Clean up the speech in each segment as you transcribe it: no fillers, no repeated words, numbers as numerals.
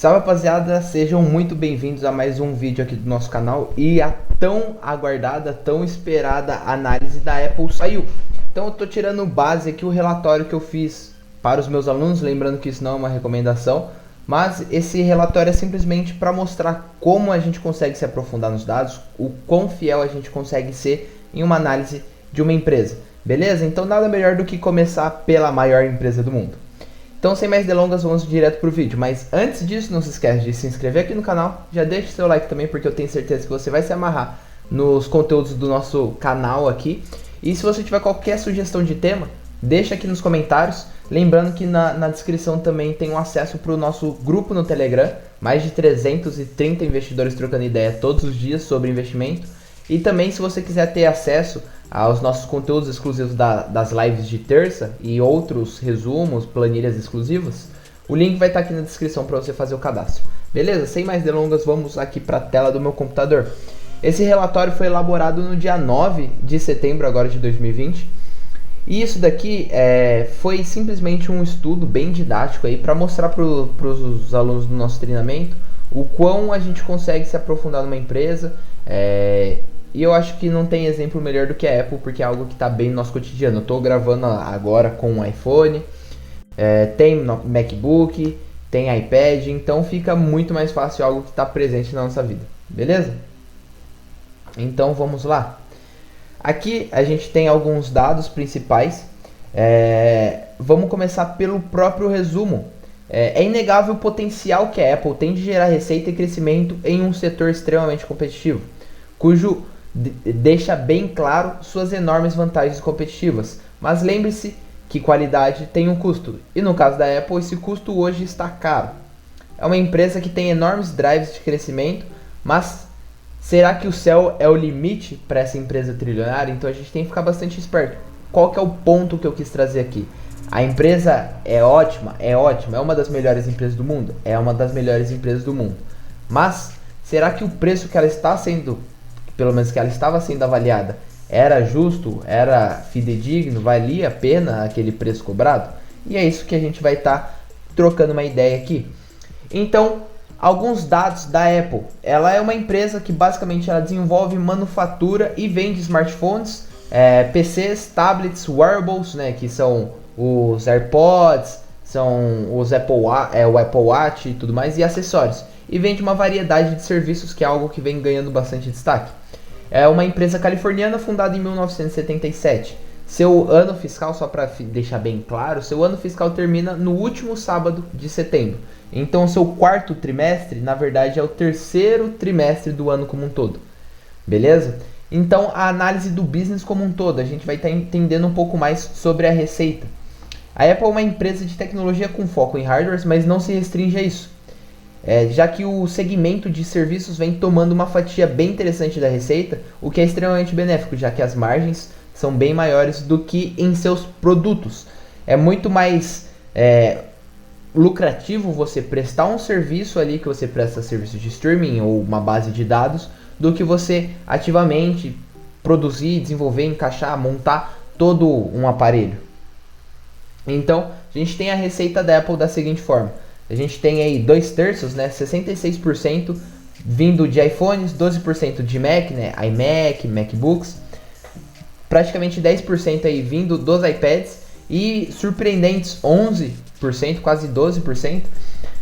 Salve rapaziada, sejam muito bem-vindos a mais um vídeo aqui do nosso canal. E a tão aguardada, tão esperada análise da Apple saiu. Então eu tô tirando base aqui o relatório que eu fiz para os meus alunos, lembrando que isso não é uma recomendação, mas esse relatório é simplesmente para mostrar como a gente consegue se aprofundar nos dados, o quão fiel a gente consegue ser em uma análise de uma empresa. Beleza? Então nada melhor do que começar pela maior empresa do mundo. Então, sem mais delongas, vamos direto pro vídeo. Mas antes disso, não se esquece de se inscrever aqui no canal. Já deixa o seu like também, porque eu tenho certeza que você vai se amarrar nos conteúdos do nosso canal aqui. E se você tiver qualquer sugestão de tema, deixa aqui nos comentários. Lembrando que na descrição também tem um acesso para o nosso grupo no Telegram. Mais de 330 investidores trocando ideia todos os dias sobre investimento. E também, se você quiser ter acesso aos nossos conteúdos exclusivos das lives de terça e outros resumos, planilhas exclusivas, o link vai estar aqui na descrição para você fazer o cadastro. Beleza? Sem mais delongas, vamos aqui para a tela do meu computador. Esse relatório foi elaborado no dia 9 de setembro agora de 2020. E isso daqui foi simplesmente um estudo bem didático aí para mostrar para os alunos do nosso treinamento o quão a gente consegue se aprofundar numa empresa. E eu acho que não tem exemplo melhor do que a Apple, porque é algo que está bem no nosso cotidiano. Eu estou gravando agora com um iPhone, tem MacBook, tem iPad, então fica muito mais fácil algo que está presente na nossa vida, beleza? Então vamos lá. Aqui a gente tem alguns dados principais. Vamos começar pelo próprio resumo. É inegável o potencial que a Apple tem de gerar receita e crescimento em um setor extremamente competitivo, cujo deixa bem claro suas enormes vantagens competitivas. Mas lembre-se que qualidade tem um custo, e no caso da Apple esse custo hoje está caro. É uma empresa que tem enormes drives de crescimento, mas será que o céu é o limite para essa empresa trilionária? Então a gente tem que ficar bastante esperto. Qual que é o ponto que eu quis trazer aqui? A empresa é ótima, é uma das melhores empresas do mundo, é uma das melhores empresas do mundo. Mas será que o preço que ela está sendo, pelo menos que ela estava sendo avaliada, era justo, era fidedigno, valia a pena aquele preço cobrado? E é isso que a gente vai estar trocando uma ideia aqui. Então, alguns dados da Apple. Ela é uma empresa que basicamente ela desenvolve, manufatura e vende smartphones, PCs, tablets, wearables, né, que são os AirPods, são os o Apple Watch e tudo mais, e acessórios. E vende uma variedade de serviços, que é algo que vem ganhando bastante destaque. É uma empresa californiana fundada em 1977. Seu ano fiscal, só para deixar bem claro, seu ano fiscal termina no último sábado de setembro. Então seu quarto trimestre, na verdade, é o terceiro trimestre do ano como um todo. Beleza? Então a análise do business como um todo, a gente vai estar entendendo um pouco mais sobre a receita. A Apple é uma empresa de tecnologia com foco em hardware, mas não se restringe a isso. Já que o segmento de serviços vem tomando uma fatia bem interessante da receita, o que é extremamente benéfico, já que as margens são bem maiores do que em seus produtos. É muito mais lucrativo você prestar um serviço ali, que você presta serviço de streaming ou uma base de dados, do que você ativamente produzir, desenvolver, encaixar, montar todo um aparelho. Então, a gente tem a receita da Apple da seguinte forma. A gente tem aí 2/3, né, 66% vindo de iPhones, 12% de Mac, né, iMac, MacBooks, praticamente 10% aí vindo dos iPads e surpreendentes 11%, quase 12%,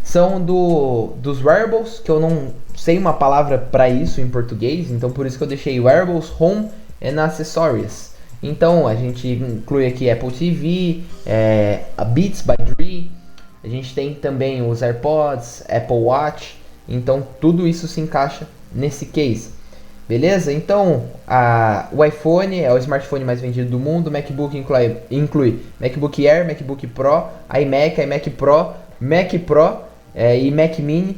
são dos wearables, que eu não sei uma palavra para isso em português, então por isso que eu deixei wearables, home and accessories. Então a gente inclui aqui Apple TV, a Beats by Dre, a gente tem também os AirPods, Apple Watch, então tudo isso se encaixa nesse case. Beleza? Então o iPhone é o smartphone mais vendido do mundo, o MacBook inclui MacBook Air, MacBook Pro, iMac, iMac Pro, Mac Pro e Mac Mini.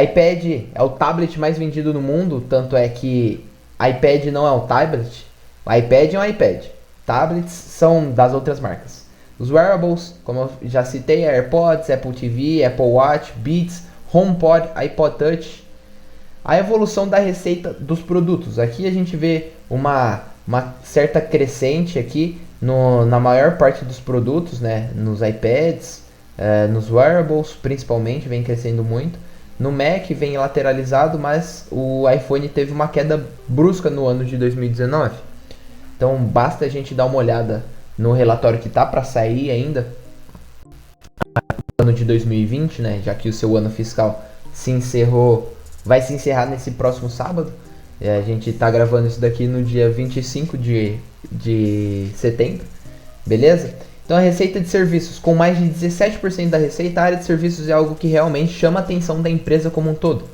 iPad é o tablet mais vendido no mundo, tanto é que iPad não é um tablet, o iPad é um iPad. Tablets são das outras marcas. Os wearables, como eu já citei, AirPods, Apple TV, Apple Watch, Beats, HomePod, iPod Touch. A evolução da receita dos produtos. Aqui a gente vê uma certa crescente aqui na maior parte dos produtos, né? Nos iPads, nos wearables principalmente, vem crescendo muito. No Mac vem lateralizado, mas o iPhone teve uma queda brusca no ano de 2019. Então basta a gente dar uma olhada no relatório que está para sair ainda, no ano de 2020, né, já que o seu ano fiscal vai se encerrar nesse próximo sábado. A gente está gravando isso daqui no dia 25 de setembro, beleza? Então a receita de serviços, com mais de 17% da receita, a área de serviços é algo que realmente chama a atenção da empresa como um todo,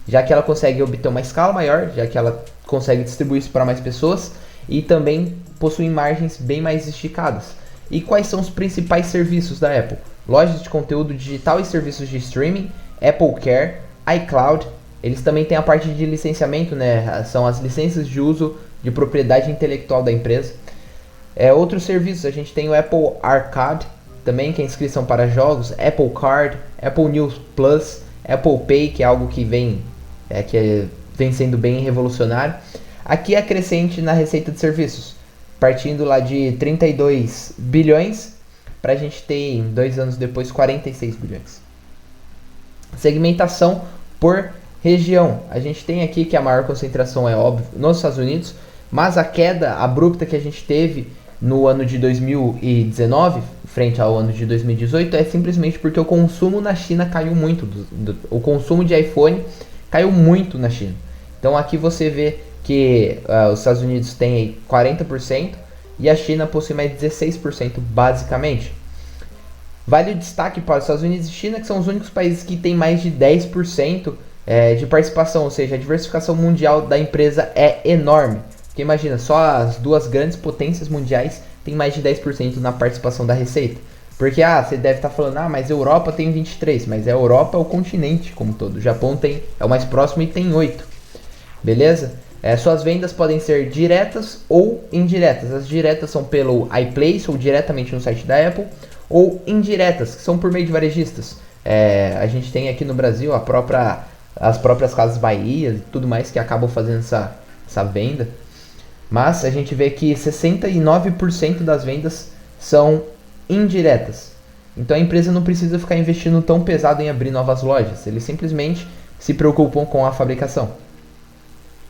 já que ela consegue obter uma escala maior, já que ela consegue distribuir isso para mais pessoas e também possui margens bem mais esticadas. E quais são os principais serviços da Apple? Lojas de conteúdo digital e serviços de streaming, Apple Care, iCloud. Eles também têm a parte de licenciamento, né? São as licenças de uso de propriedade intelectual da empresa. Outros serviços, a gente tem o Apple Arcade, também, que é inscrição para jogos, Apple Card, Apple News Plus, Apple Pay, que é algo que vem sendo bem revolucionário. Aqui é crescente na receita de serviços, partindo lá de 32 bilhões, para a gente ter, 2 anos depois, 46 bilhões. Segmentação por região. A gente tem aqui que a maior concentração é óbvio nos Estados Unidos, mas a queda abrupta que a gente teve no ano de 2019, frente ao ano de 2018, é simplesmente porque o consumo na China caiu muito. O consumo de iPhone caiu muito na China. Então aqui você vê que os Estados Unidos tem aí 40% e a China possui mais 16% basicamente. Vale o destaque para os Estados Unidos e China, que são os únicos países que têm mais de 10% de participação, ou seja, a diversificação mundial da empresa é enorme. Porque imagina, só as duas grandes potências mundiais têm mais de 10% na participação da receita. Porque você deve estar falando, mas a Europa tem 23%, mas a Europa é o continente como todo. O Japão é o mais próximo e tem 8%. Beleza? Suas vendas podem ser diretas ou indiretas. As diretas são pelo iPlace ou diretamente no site da Apple, ou indiretas, que são por meio de varejistas. A gente tem aqui no Brasil as próprias Casas Bahia e tudo mais que acabam fazendo essa venda. Mas a gente vê que 69% das vendas são indiretas. Então a empresa não precisa ficar investindo tão pesado em abrir novas lojas. Eles simplesmente se preocupam com a fabricação.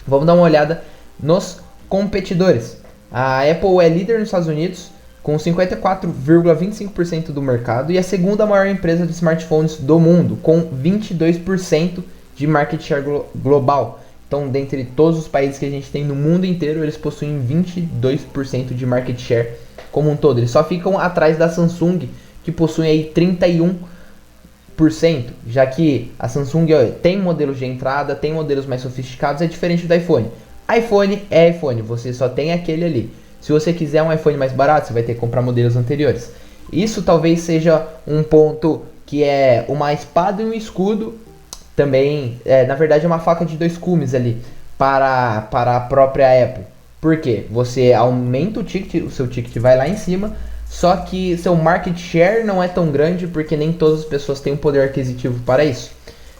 Vamos dar uma olhada nos competidores. A Apple é líder nos Estados Unidos com 54,25% do mercado e a segunda maior empresa de smartphones do mundo, com 22% de market share global. Então, dentre todos os países que a gente tem no mundo inteiro, eles possuem 22% de market share como um todo. Eles só ficam atrás da Samsung, que possui aí 31%, já que a Samsung tem modelos de entrada, tem modelos mais sofisticados, é diferente do iPhone. iPhone é iPhone, você só tem aquele ali. Se você quiser um iPhone mais barato, você vai ter que comprar modelos anteriores. Isso talvez seja um ponto que é uma espada e um escudo. Também, na verdade, é uma faca de dois gumes ali para a própria Apple. Por quê? Você aumenta o ticket, o seu ticket vai lá em cima, só que seu market share não é tão grande porque nem todas as pessoas têm um poder aquisitivo para isso.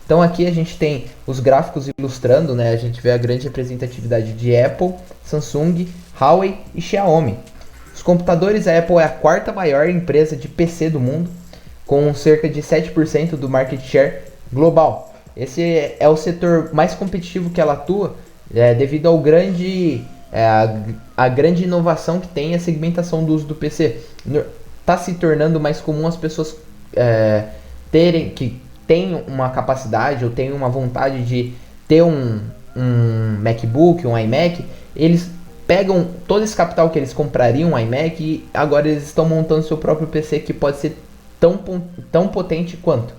Então aqui a gente tem os gráficos ilustrando, né? A gente vê a grande representatividade de Apple, Samsung, Huawei e Xiaomi. Os computadores, a Apple é a quarta maior empresa de PC do mundo, com cerca de 7% do market share global. Esse é o setor mais competitivo que ela atua, devido ao a grande inovação que tem a segmentação do uso do PC. Está se tornando mais comum as pessoas que têm uma capacidade ou têm uma vontade de ter um MacBook, um iMac. Eles pegam todo esse capital que eles comprariam um iMac e agora eles estão montando seu próprio PC que pode ser tão potente quanto.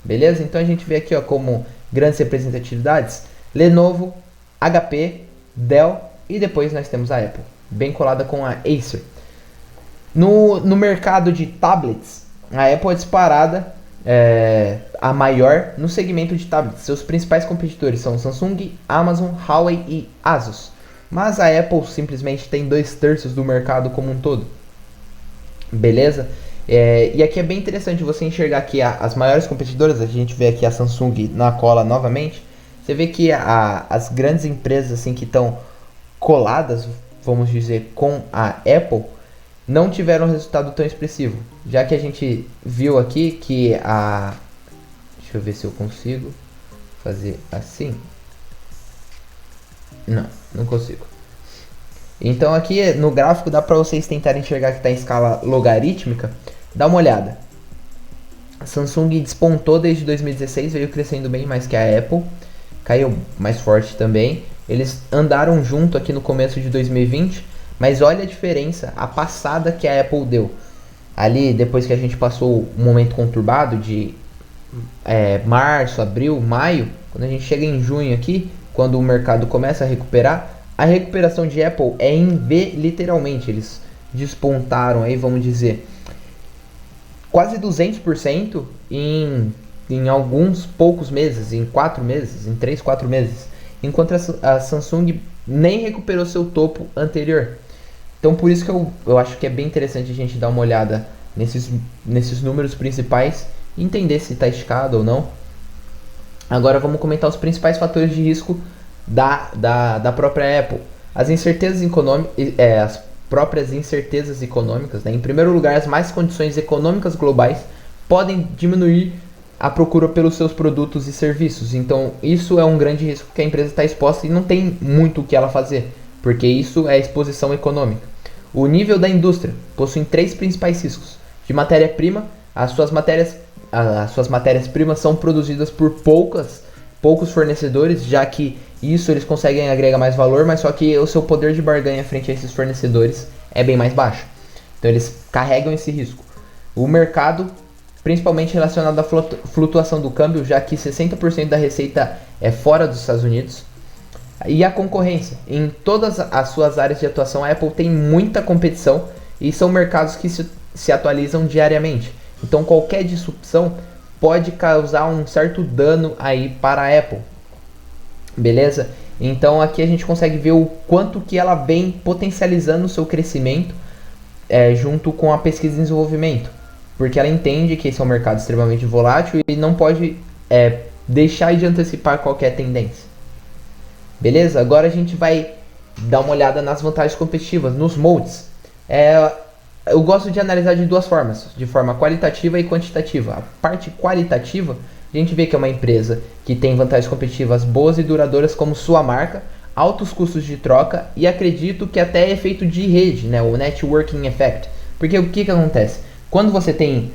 Beleza? Então a gente vê aqui como grandes representatividades: Lenovo, HP, Dell e depois nós temos a Apple, bem colada com a Acer. No mercado de tablets, a Apple é disparada a maior no segmento de tablets. Seus principais competidores são Samsung, Amazon, Huawei e Asus. Mas a Apple simplesmente tem 2/3 do mercado como um todo. Beleza? E aqui é bem interessante você enxergar aqui as maiores competidoras. A gente vê aqui a Samsung na cola novamente. Você vê que as grandes empresas assim que estão coladas, vamos dizer, com a Apple, não tiveram um resultado tão expressivo. Já que a gente viu aqui que deixa eu ver se eu consigo fazer assim. Não consigo. Então aqui no gráfico dá para vocês tentarem enxergar que está em escala logarítmica. Dá uma olhada. A Samsung despontou desde 2016, veio crescendo bem mais que a Apple. Caiu mais forte também. Eles andaram junto aqui no começo de 2020. Mas olha a diferença, a passada que a Apple deu. Ali, depois que a gente passou um momento conturbado de março, abril, maio. Quando a gente chega em junho aqui, quando o mercado começa a recuperar, a recuperação de Apple é em V literalmente. Eles despontaram aí, vamos dizer, quase 200% em alguns poucos meses, em 4 meses, em 3, 4 meses. Enquanto a Samsung nem recuperou seu topo anterior. Então por isso que eu acho que é bem interessante a gente dar uma olhada nesses números principais e entender se está esticado ou não. Agora vamos comentar os principais fatores de risco da própria Apple. As incertezas as próprias incertezas econômicas, né? Em primeiro lugar, as más condições econômicas globais podem diminuir a procura pelos seus produtos e serviços. Então isso é um grande risco que a empresa está exposta e não tem muito o que ela fazer, porque isso é exposição econômica. O nível da indústria possui 3 principais riscos. De matéria-prima, as suas matérias-primas são produzidas por poucos fornecedores, já que isso eles conseguem agregar mais valor, mas só que o seu poder de barganha frente a esses fornecedores é bem mais baixo. Então eles carregam esse risco. O mercado, principalmente relacionado à flutuação do câmbio, já que 60% da receita é fora dos Estados Unidos. E a concorrência. Em todas as suas áreas de atuação, a Apple tem muita competição e são mercados que se atualizam diariamente. Então qualquer disrupção pode causar um certo dano aí para a Apple. Beleza? Então aqui a gente consegue ver o quanto que ela vem potencializando o seu crescimento junto com a pesquisa e desenvolvimento. Porque ela entende que esse é um mercado extremamente volátil e não pode deixar de antecipar qualquer tendência. Beleza? Agora a gente vai dar uma olhada nas vantagens competitivas, nos moldes. Eu gosto de analisar de duas formas, de forma qualitativa e quantitativa. A parte qualitativa, a gente vê que é uma empresa que tem vantagens competitivas boas e duradouras como sua marca, altos custos de troca e acredito que até efeito de rede, né, o networking effect. Porque o que acontece? Quando você tem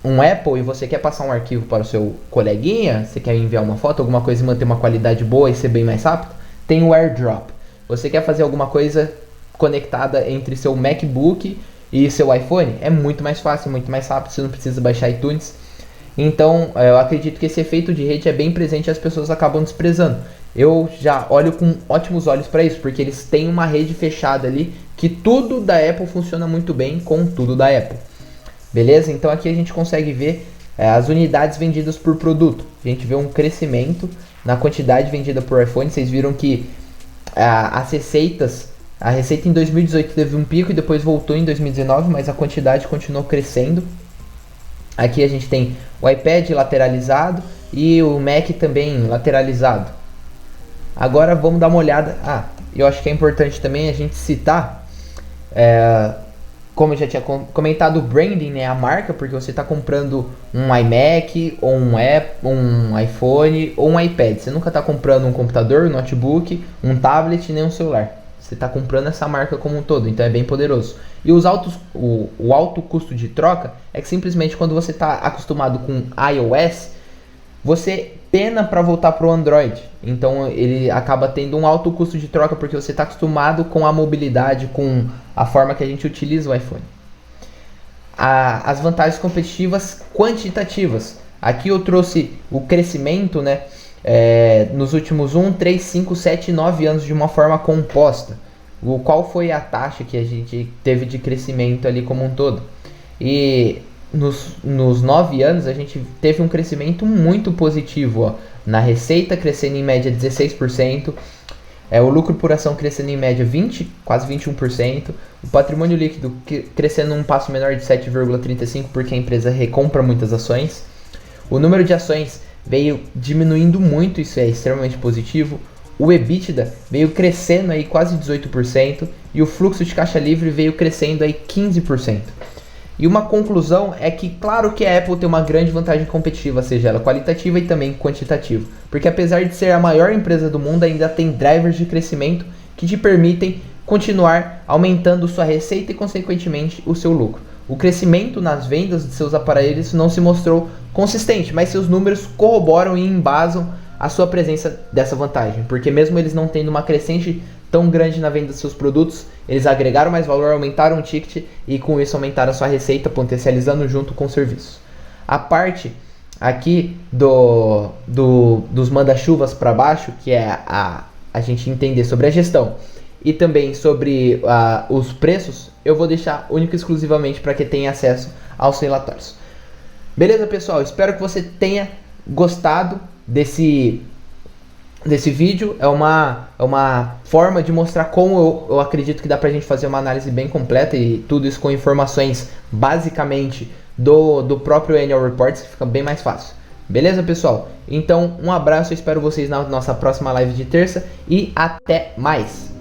um Apple e você quer passar um arquivo para o seu coleguinha, você quer enviar uma foto, alguma coisa e manter uma qualidade boa e ser bem mais rápido, tem o AirDrop. Você quer fazer alguma coisa conectada entre seu MacBook e seu iPhone, é muito mais fácil, muito mais rápido, você não precisa baixar iTunes. Então eu acredito que esse efeito de rede é bem presente e as pessoas acabam desprezando. Eu já olho com ótimos olhos para isso, porque eles têm uma rede fechada ali, que tudo da Apple funciona muito bem com tudo da Apple. Beleza? Então aqui a gente consegue ver as unidades vendidas por produto. A gente vê um crescimento na quantidade vendida por iPhone. Vocês viram que a receita em 2018 teve um pico e depois voltou em 2019, mas a quantidade continuou crescendo. Aqui a gente tem o iPad lateralizado e o Mac também lateralizado. Agora vamos dar uma olhada. Eu acho que é importante também a gente citar, como eu já tinha comentado, o branding, né, a marca, porque você está comprando um iMac, ou um iPhone, ou um iPad. Você nunca está comprando um computador, um notebook, um tablet, nem um celular. Você está comprando essa marca como um todo, então é bem poderoso. E o alto custo de troca é que simplesmente quando você está acostumado com iOS, você pena para voltar para o Android. Então ele acaba tendo um alto custo de troca porque você está acostumado com a mobilidade, com a forma que a gente utiliza o iPhone. As vantagens competitivas quantitativas. Aqui eu trouxe o crescimento, né, nos últimos 1, 3, 5, 7 e 9 anos de uma forma composta. Qual foi a taxa que a gente teve de crescimento ali como um todo. E nos 9 anos a gente teve um crescimento muito positivo, ó. Na receita crescendo em média 16%, o lucro por ação crescendo em média quase 21%, o patrimônio líquido crescendo um passo menor de 7,35% porque a empresa recompra muitas ações, o número de ações veio diminuindo muito, isso é extremamente positivo, o EBITDA veio crescendo aí quase 18% e o fluxo de caixa livre veio crescendo aí 15%. E uma conclusão é que, claro que a Apple tem uma grande vantagem competitiva, seja ela qualitativa e também quantitativa. Porque apesar de ser a maior empresa do mundo, ainda tem drivers de crescimento que te permitem continuar aumentando sua receita e, consequentemente, o seu lucro. O crescimento nas vendas de seus aparelhos não se mostrou consistente, mas seus números corroboram e embasam a sua presença dessa vantagem. Porque mesmo eles não tendo uma crescente tão grande na venda dos seus produtos, eles agregaram mais valor, aumentaram o ticket e com isso aumentaram a sua receita, potencializando junto com o serviço. A parte aqui dos manda-chuvas para baixo, que é a gente entender sobre a gestão e também sobre os preços, eu vou deixar único e exclusivamente para quem tenha acesso aos relatórios. Beleza, pessoal? Espero que você tenha gostado desse vídeo. É uma forma de mostrar como eu acredito que dá pra gente fazer uma análise bem completa, e tudo isso com informações basicamente do próprio Annual Reports, que fica bem mais fácil. Beleza, pessoal? Então, um abraço, eu espero vocês na nossa próxima live de terça e até mais!